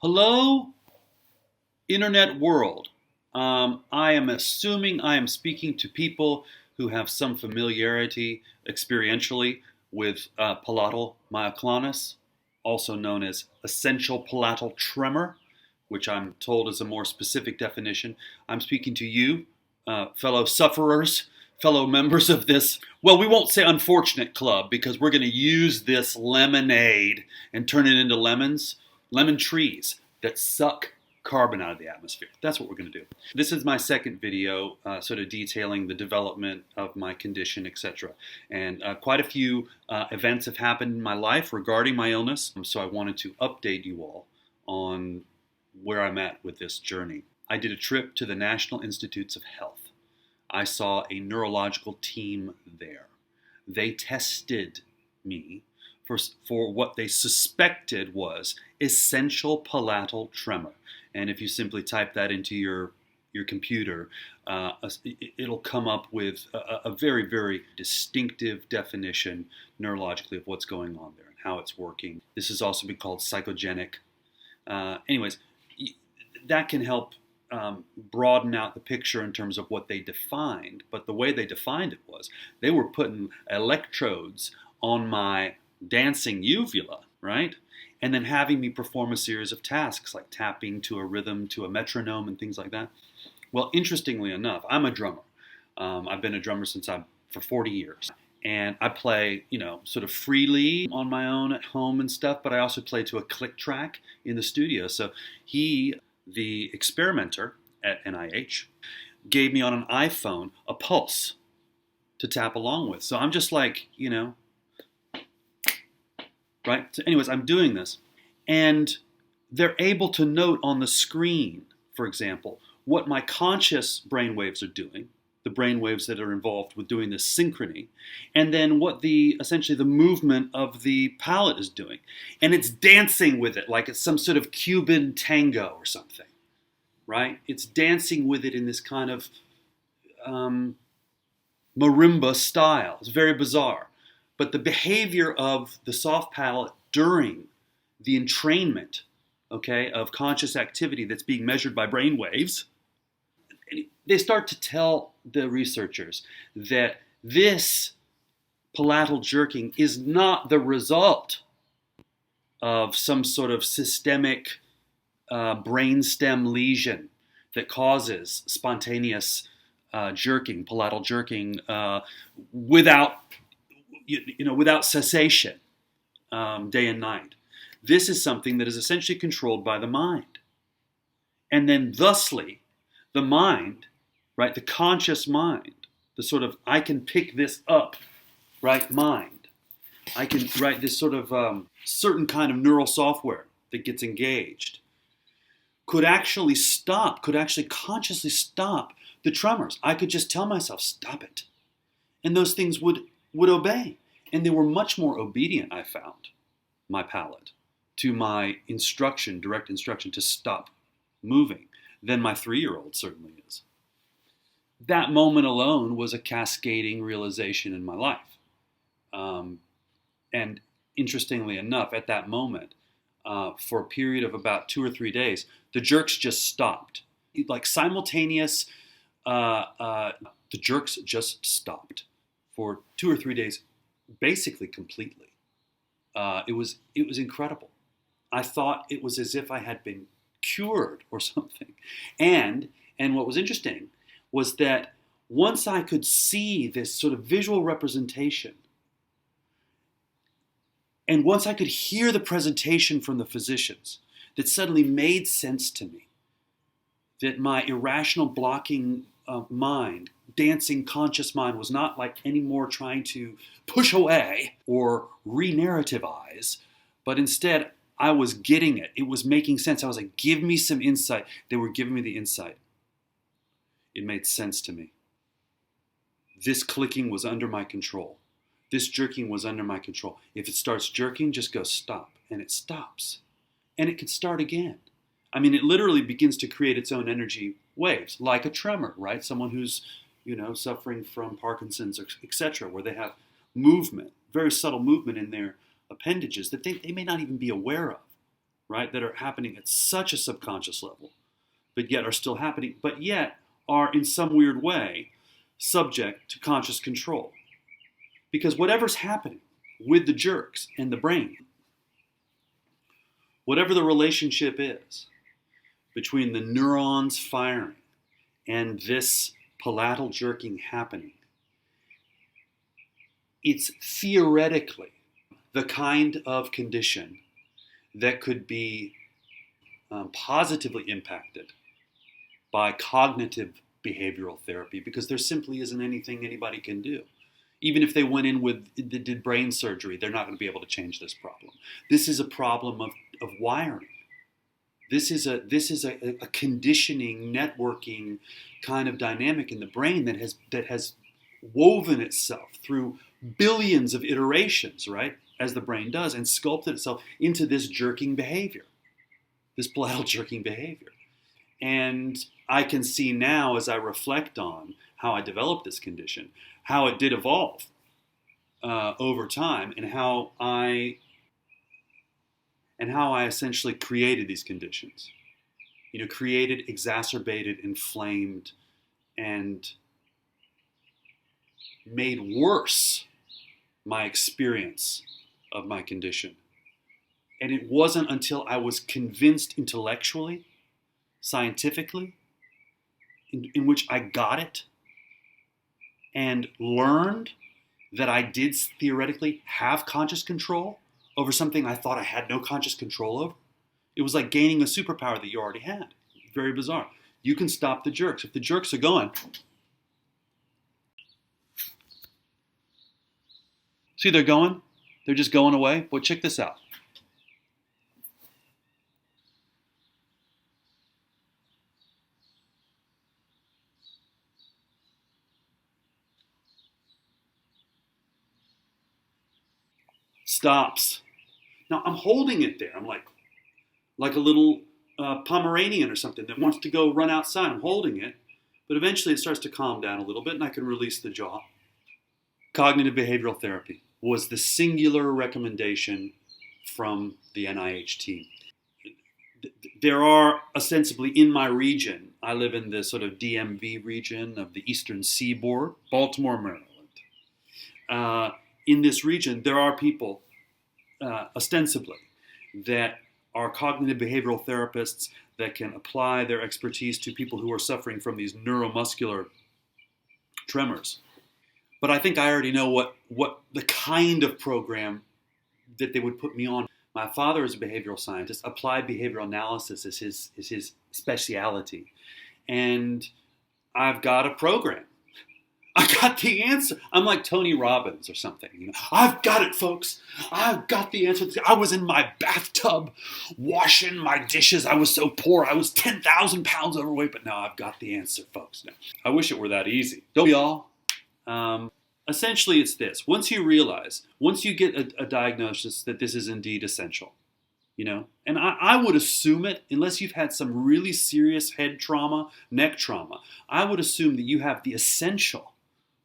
Hello, internet world. I am assuming I am speaking to people who have some familiarity experientially with palatal myoclonus, also known as essential palatal tremor, which I'm told is a more specific definition. I'm speaking to you, fellow sufferers, fellow members of this, well, we won't say unfortunate club because we're going to use this lemonade and turn it into lemon trees that suck carbon out of the atmosphere. That's what we're going to do. This is my second video sort of detailing the development of my condition, etc. And quite a few events have happened in my life regarding my illness, so I wanted to update you all on where I'm at with this journey. I did a trip to the National Institutes of Health. I saw a neurological team there. They tested me for what they suspected was essential palatal tremor. And if you simply type that into your computer, it'll come up with a very, very distinctive definition neurologically of what's going on there and how it's working. This has also been called psychogenic. Anyways, that can help broaden out the picture in terms of what they defined. But the way they defined it was they were putting electrodes on my dancing uvula, right? And then having me perform a series of tasks like tapping to a rhythm, to a metronome and things like that. Well, interestingly enough, I'm a drummer. I've been a drummer for 40 years. And I play, sort of freely on my own at home and stuff, but I also play to a click track in the studio. So the experimenter at NIH, gave me on an iPhone a pulse to tap along with. So I'm just like, right? So anyways, I'm doing this. And they're able to note on the screen, for example, what my conscious brainwaves are doing, the brainwaves that are involved with doing this synchrony, and then what essentially the movement of the palate is doing. And it's dancing with it like it's some sort of Cuban tango or something, right? It's dancing with it in this kind of marimba style. It's very bizarre. But the behavior of the soft palate during the entrainment, of conscious activity that's being measured by brain waves, they start to tell the researchers that this palatal jerking is not the result of some sort of systemic brainstem lesion that causes spontaneous jerking, palatal jerking, without cessation, day and night. This is something that is essentially controlled by the mind. And then thusly, the mind, right, the conscious mind, the sort of, I can pick this up, right, mind. I can, right, this sort of certain kind of neural software that gets engaged could actually consciously stop the tremors. I could just tell myself, stop it. And those things would obey. And they were much more obedient, I found, my palate, to my direct instruction to stop moving than my 3-year-old certainly is. That moment alone was a cascading realization in my life. And interestingly enough, at that moment, for a period of about 2 or 3 days, the jerks just stopped. Like simultaneous, the jerks just stopped for 2 or 3 days, basically completely. It was incredible. I thought it was as if I had been cured or something. And what was interesting was that once I could see this sort of visual representation, and once I could hear the presentation from the physicians, that suddenly made sense to me. That my irrational blocking mind, dancing conscious mind, was not like anymore trying to push away or re-narrativize, but instead I was getting it. It was making sense. I was like, give me some insight. They were giving me the insight. It made sense to me. This clicking was under my control. This jerking was under my control. If it starts jerking, just go stop. And it stops. And it can start again. I mean, it literally begins to create its own energy waves, like a tremor, right? Someone who's, suffering from Parkinson's, etc., where they have movement, very subtle movement in their appendages that they may not even be aware of. right, that are happening at such a subconscious level, but yet are still happening, but yet are in some weird way subject to conscious control. Because whatever's happening with the jerks and the brain, whatever the relationship is between the neurons firing and this palatal jerking happening, it's theoretically the kind of condition that could be positively impacted by cognitive behavioral therapy, because there simply isn't anything anybody can do. Even if they went in did brain surgery, they're not going to be able to change this problem. This is a problem of wiring. This is a conditioning, networking kind of dynamic in the brain that has woven itself through billions of iterations, right, as the brain does, and sculpted itself into this jerking behavior, this palatal jerking behavior. And I can see now, as I reflect on how I developed this condition, how it did evolve over time, and how I essentially created these conditions. Created, exacerbated, inflamed, and made worse my experience of my condition. And it wasn't until I was convinced intellectually, scientifically, in which I got it and learned that I did theoretically have conscious control over something I thought I had no conscious control over. It was like gaining a superpower that you already had. Very bizarre. You can stop the jerks. If the jerks are going, see, they're going. They're just going away. Well, check this out. Stops. Now I'm holding it there. I'm like a little Pomeranian or something that wants to go run outside. I'm holding it, but eventually it starts to calm down a little bit, and I can release the jaw. Cognitive behavioral therapy was the singular recommendation from the NIH team. There are ostensibly in my region, I live in the sort of DMV region of the Eastern Seaboard, Baltimore, Maryland. In this region, there are people ostensibly that are cognitive behavioral therapists that can apply their expertise to people who are suffering from these neuromuscular tremors. But I think I already know what the kind of program that they would put me on. My father is a behavioral scientist. Applied behavioral analysis is his specialty. And I've got a program. I got the answer. I'm like Tony Robbins or something. I've got it, folks. I've got the answer. I was in my bathtub washing my dishes. I was so poor. I was 10,000 pounds overweight, but now I've got the answer, folks. Now, I wish it were that easy. Don't we all? Essentially, it's this. Once you get a diagnosis that this is indeed essential, and I would assume it, unless you've had some really serious head trauma, neck trauma, I would assume that you have the essential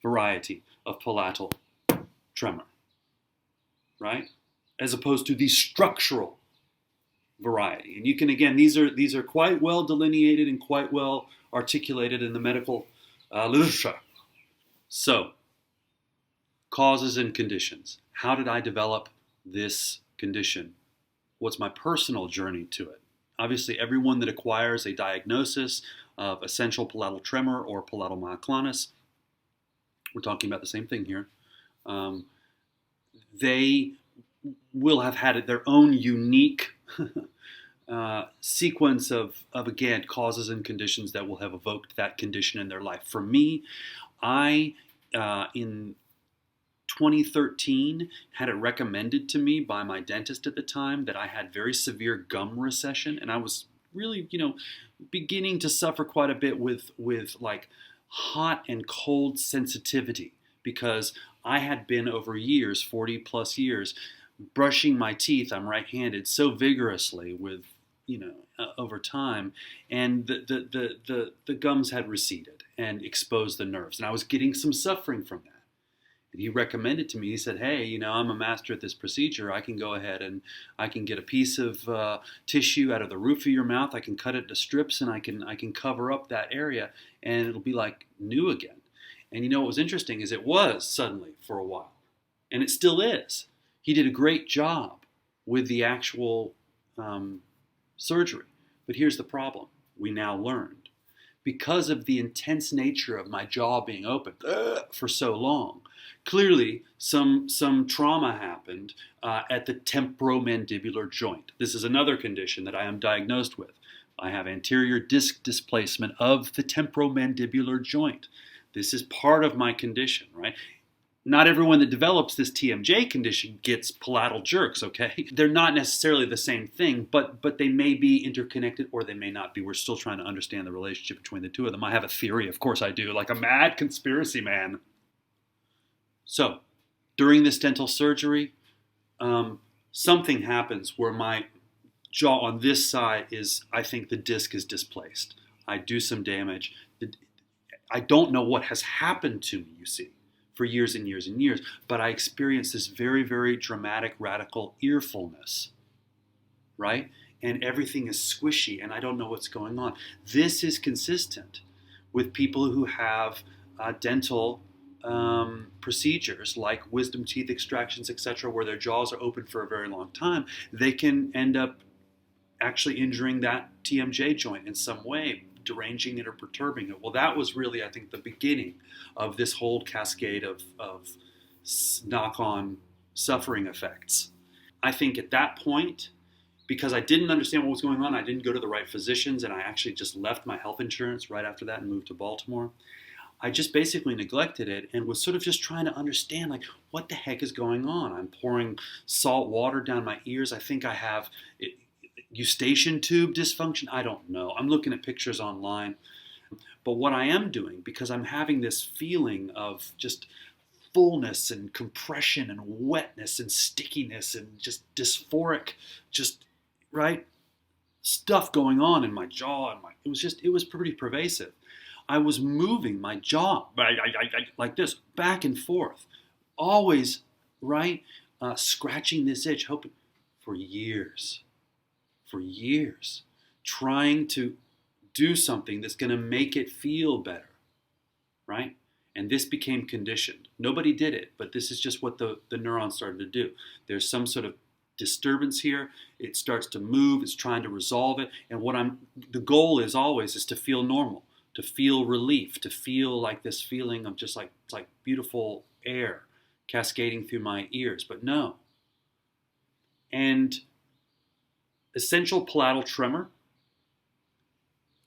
variety of palatal tremor, right? As opposed to the structural variety. And you can, again, these are quite well delineated and quite well articulated in the medical literature. So, causes and conditions. How did I develop this condition? What's my personal journey to it? Obviously, everyone that acquires a diagnosis of essential palatal tremor or palatal myoclonus, we're talking about the same thing here, they will have had their own unique sequence of, again, causes and conditions that will have evoked that condition in their life. For me, I, in 2013, had it recommended to me by my dentist at the time that I had very severe gum recession, and I was really, beginning to suffer quite a bit with like hot and cold sensitivity, because I had been over years, 40 plus years, brushing my teeth, I'm right-handed, so vigorously with, over time, and the gums had receded and exposed the nerves, and I was getting some suffering from that. And he recommended to me, he said, hey, I'm a master at this procedure. I can go ahead and I can get a piece of tissue out of the roof of your mouth. I can cut it to strips and I can cover up that area and it'll be like new again. And what was interesting is it was suddenly for a while. And it still is. He did a great job with the actual surgery. But here's the problem. We now learned. Because of the intense nature of my jaw being open for so long, clearly some trauma happened at the temporomandibular joint. This is another condition that I am diagnosed with. I have anterior disc displacement of the temporomandibular joint. This is part of my condition, right? Not everyone that develops this TMJ condition gets palatal jerks, okay? They're not necessarily the same thing, but they may be interconnected or they may not be. We're still trying to understand the relationship between the two of them. I have a theory, of course I do, like a mad conspiracy man. So, during this dental surgery, something happens where my jaw on this side I think the disc is displaced. I do some damage. I don't know what has happened to me, you see, for years and years and years, but I experienced this very, very dramatic, radical earfulness, right? And everything is squishy and I don't know what's going on. This is consistent with people who have dental procedures like wisdom teeth extractions, etc., where their jaws are open for a very long time. They can end up actually injuring that TMJ joint in some way, deranging it or perturbing it. Well, that was really, I think, the beginning of this whole cascade of knock-on suffering effects. I think at that point, because I didn't understand what was going on, I didn't go to the right physicians, and I actually just left my health insurance right after that and moved to Baltimore. I just basically neglected it and was sort of just trying to understand, like, what the heck is going on? I'm pouring salt water down my ears. I think I have eustachian tube dysfunction. I don't know. I'm looking at pictures online. But what I am doing, because I'm having this feeling of just fullness and compression and wetness and stickiness and just dysphoric, just, right, stuff going on in my jaw, and it was pretty pervasive. I was moving my jaw like this, back and forth, always, right, scratching this itch, hoping for years, trying to do something that's going to make it feel better, right? And this became conditioned. Nobody did it, but this is just what the neurons started to do. There's some sort of disturbance here. It starts to move. It's trying to resolve it. And the goal is always is to feel normal, to feel relief, to feel like this feeling of just like, it's like beautiful air cascading through my ears. But no. And essential palatal tremor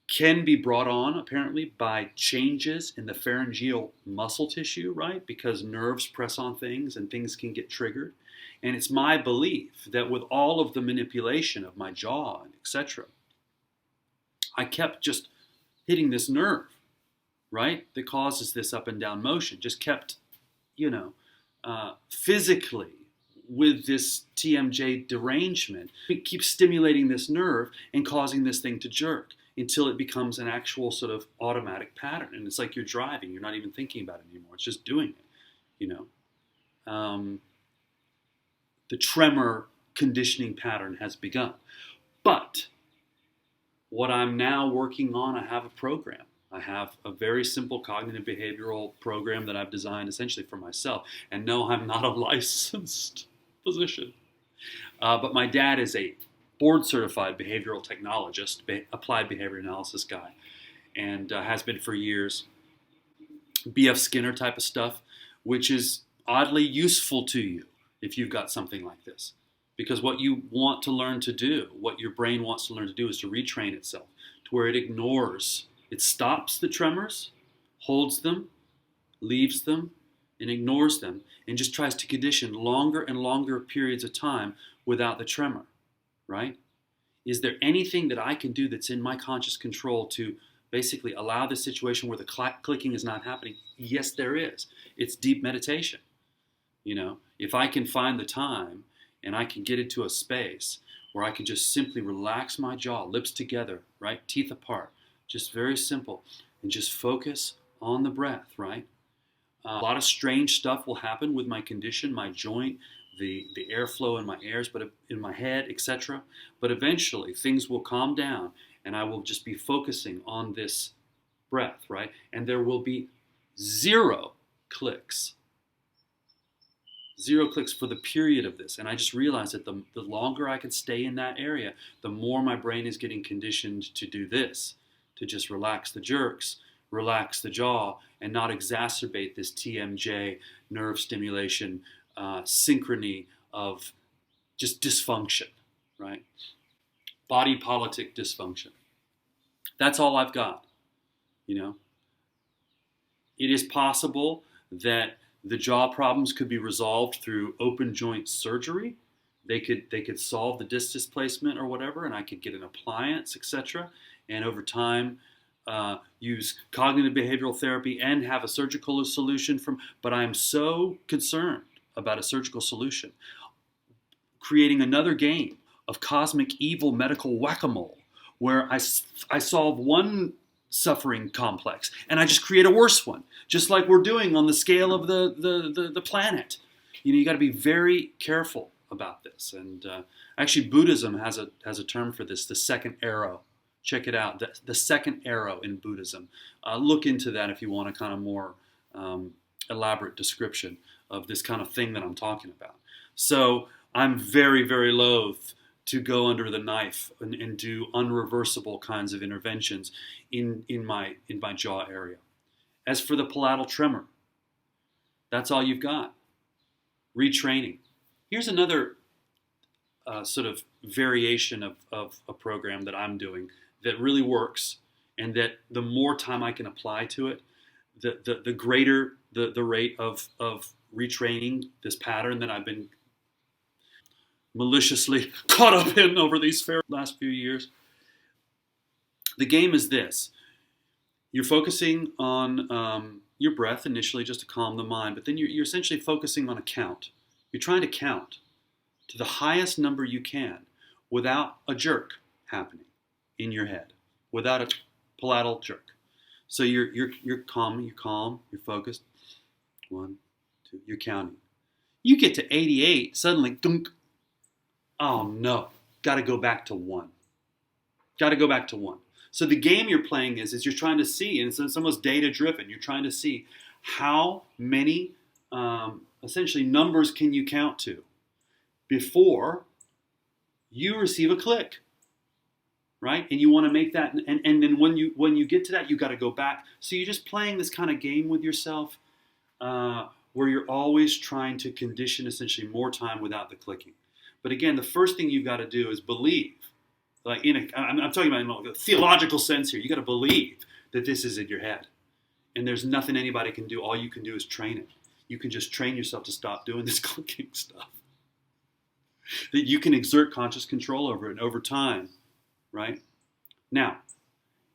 can be brought on, apparently, by changes in the pharyngeal muscle tissue, right? Because nerves press on things and things can get triggered. And it's my belief that with all of the manipulation of my jaw, etc., I kept just hitting this nerve, right? That causes this up and down motion. Just kept, physically with this TMJ derangement, it keeps stimulating this nerve and causing this thing to jerk until it becomes an actual sort of automatic pattern. And it's like you're driving. You're not even thinking about it anymore. It's just doing it, The tremor conditioning pattern has begun. But what I'm now working on, I have a program. I have a very simple cognitive behavioral program that I've designed essentially for myself. And no, I'm not a licensed physician. But my dad is a board-certified behavioral technologist, applied behavior analysis guy, and has been for years. B.F. Skinner type of stuff, which is oddly useful to you if you've got something like this. Because what you want to learn to do, what your brain wants to learn to do, is to retrain itself to where it stops the tremors, holds them, leaves them, and ignores them, and just tries to condition longer and longer periods of time without the tremor, right? Is there anything that I can do that's in my conscious control to basically allow this situation where the clicking is not happening? Yes, there is. It's deep meditation. If I can find the time and I can get into a space where I can just simply relax my jaw, lips together, right, teeth apart, just very simple, and just focus on the breath, right? A lot of strange stuff will happen with my condition, my joint, the airflow in my ears, but in my head, etc. But eventually things will calm down, and I will just be focusing on this breath, right? And there will be zero clicks. Zero clicks for the period of this. And I just realized that the longer I can stay in that area, the more my brain is getting conditioned to do this, to just relax the jerks, relax the jaw, and not exacerbate this TMJ nerve stimulation synchrony of just dysfunction, right? Body politic dysfunction. That's all I've got, you know. It is possible that the jaw problems could be resolved through open joint surgery. They could solve the disc displacement or whatever, and I could get an appliance, etc. And over time, use cognitive behavioral therapy and have a surgical solution from. But I'm so concerned about a surgical solution, creating another game of cosmic evil medical whack-a-mole, where I solve one suffering complex and I just create a worse one, just like we're doing on the scale of the planet. You got to be very careful about this. And actually, Buddhism has a term for this: the second arrow. Check it out, the second arrow in Buddhism. Look into that if you want a kind of more elaborate description of this kind of thing that I'm talking about. So I'm very, very loath to go under the knife and do unreversible kinds of interventions in my jaw area. As for the palatal tremor, that's all you've got. Retraining. Here's another sort of variation of a program that I'm doing that really works, and that the more time I can apply to it, the greater the rate of retraining this pattern that I've been maliciously caught up in over these last few years. The game is this. You're focusing on your breath initially just to calm the mind, but then you're essentially focusing on a count. You're trying to count to the highest number you can without a jerk happening in your head, without a palatal jerk. So you're calm, you're focused. 1, 2, you're counting. You get to 88, suddenly, dunk. Oh no, got to go back to 1. Got to go back to 1. So the game you're playing is you're trying to see, and it's almost data driven. You're trying to see how many essentially numbers can you count to before you receive a click, right? And you want to make that, and then when you get to that, you got to go back. So you're just playing this kind of game with yourself, where you're always trying to condition essentially more time without the clicking. But again, the first thing you've got to do is believe. Like I'm talking about in a theological sense here. You got to believe that this is in your head, and there's nothing anybody can do. All you can do is train it. You can just train yourself to stop doing this clicking stuff. That you can exert conscious control over it, and over time, right? Now,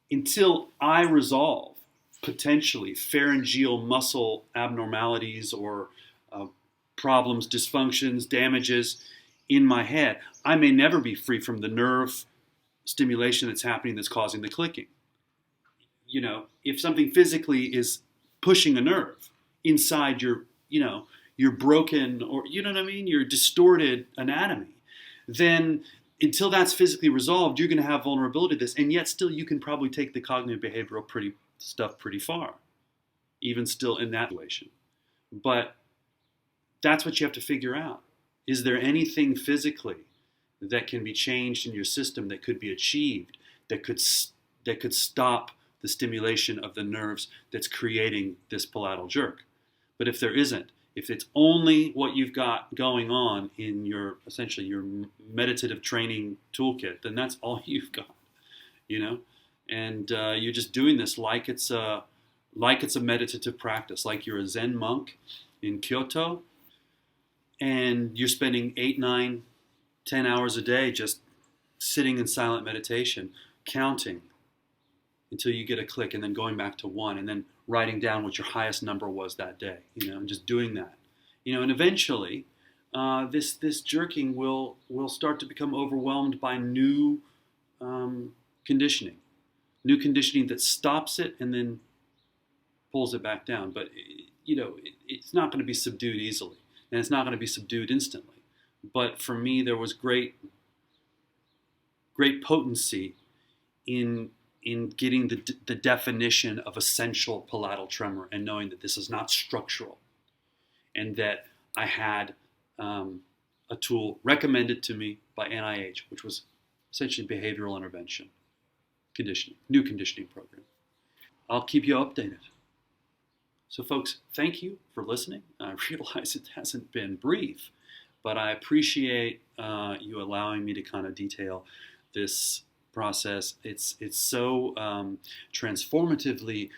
until I resolve potentially pharyngeal muscle abnormalities or problems, dysfunctions, damages in my head, I may never be free from the nerve stimulation that's happening that's causing the clicking. If something physically is pushing a nerve inside your broken, or your distorted anatomy, then until that's physically resolved, you're going to have vulnerability to this, and yet still you can probably take the cognitive behavioral stuff pretty far, even still in that situation. But that's what you have to figure out. Is there anything physically that can be changed in your system that could be achieved, that could stop the stimulation of the nerves that's creating this palatal jerk? But if there isn't, if it's only what you've got going on in your essentially your meditative training toolkit, then that's all you've got, and you're just doing this like it's a meditative practice, like you're a Zen monk in Kyoto, and you're spending 8, 9, 10 hours a day just sitting in silent meditation, counting until you get a click, and then going back to 1, and then writing down what your highest number was that day, and just doing that, and eventually this jerking will start to become overwhelmed by new conditioning that stops it and then pulls it back down. But it's not going to be subdued easily, and it's not going to be subdued instantly. But for me, there was great potency in getting the definition of essential palatal tremor and knowing that this is not structural, and that I had a tool recommended to me by NIH, which was essentially behavioral intervention, new conditioning program. I'll keep you updated. So folks, thank you for listening. I realize it hasn't been brief, but I appreciate you allowing me to kind of detail this process. It's so transformatively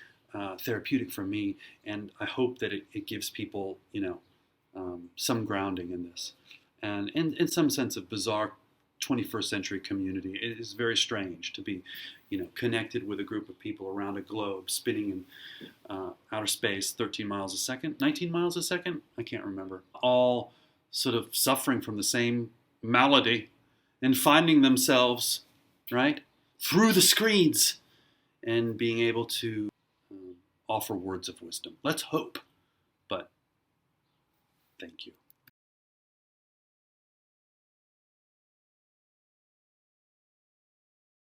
therapeutic for me, and I hope that it gives people, some grounding in this, and in some sense of bizarre 21st century community. It is very strange to be, connected with a group of people around a globe spinning in outer space, 13 miles a second, 19 miles a second, I can't remember, all sort of suffering from the same malady and finding themselves, right, through the screens and being able to offer words of wisdom. Let's hope. But thank you.